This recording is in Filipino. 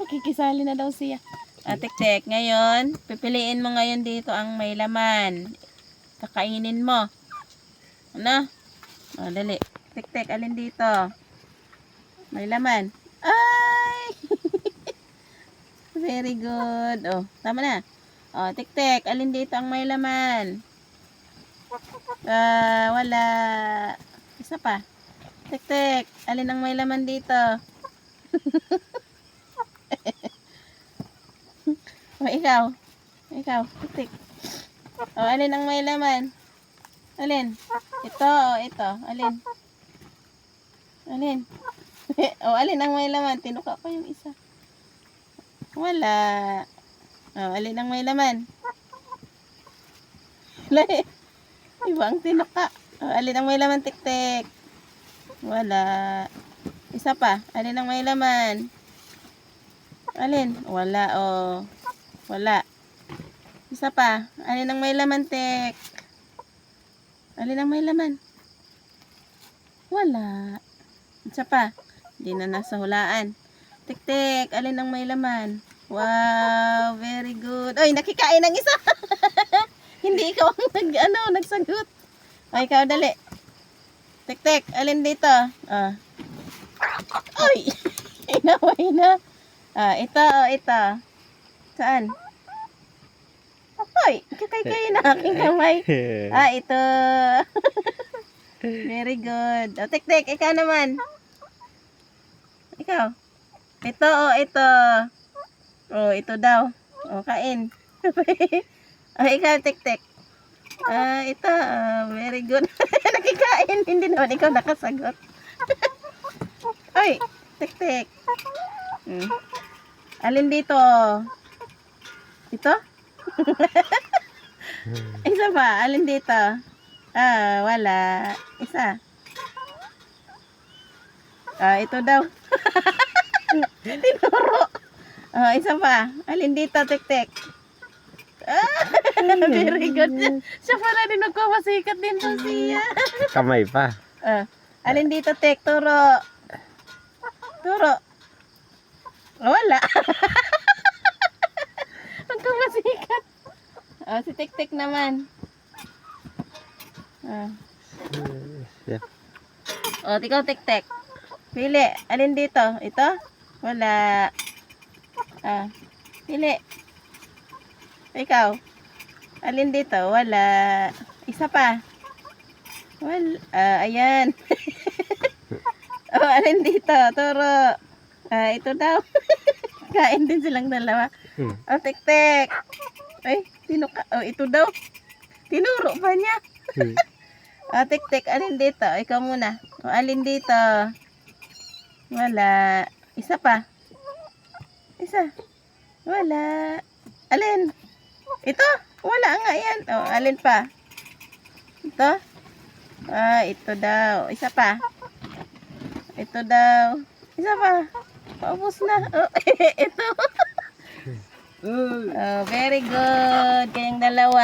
Makikisali na daw siya. Tik-tik, ngayon, pipiliin mo ngayon dito ang may laman. Kakainin mo. Ano? O, dali. Tik-tik, alin dito? May laman. Ay! Very good. Oh, tama na. Oh, tik-tik, alin dito ang may laman? Wala. Isa pa. Tik-tik, alin ang may laman dito? O, ikaw. Ikaw, tik-tik. O, alin ang may laman? Alin? Ito o ito. Alin? Alin? O, alin ang may laman? Tinuka ko yung isa. Wala. O, alin ang may laman? Wala eh. Iba ang tinuka. O, alin ang may laman, tik-tik? Wala. Isa pa. Alin ang may laman? Alin? Wala o. Wala. Isa pa. Alin ang may laman, tik? Alin ang may laman? Wala. Isa pa. Hindi na nasa hulaan. Tik-tik. Alin ang may laman? Wow. Very good. Oy, nakikain ng isa. Hindi ikaw ang nagsagot. O, ikaw dali. Tik-tik. Alin dito? Oy. Inaway na. Ito. Saan? Hoy, kakay na aking kamay. Ito. Very good. O, tik-tik, ikaw naman. Ikaw. Ito. Ito daw. O, kain. Ikaw, tik-tik. Ito. Very good. Nakikain. Hindi naman ikaw nakasagot. Ay, tik-tik. Alin dito? Ito? Isa pa. Alin dito? Wala. Isa. Ito daw. Tinuro. Isa pa. Alin dito, tik-tik? Very good. Siya pala din nagpapasikat din to siya. Kamay pa. Alin dito, tik? Turo. Wala. Magpapasikat. Si tik-tik naman. Ikaw, tik-tik. Pili. Alin dito? Ito? Wala. Pili. Ikaw. Alin dito? Wala. Isa pa. Wala. Ayan. Alin dito? Turo. Ito daw. Kain din silang dalawa. Tik-tik. Ay, tinuka. Ito daw. Tinuro pa niya. Tik-tik, alin dito? Ikaw muna. Alin dito? Wala. Isa pa. Isa. Wala. Alin? Ito? Wala nga yan. Alin pa? Ito? Ito daw. Isa pa. Ito daw. Isa pa. Paubos na. Ito. Very good. Kayong dalawa.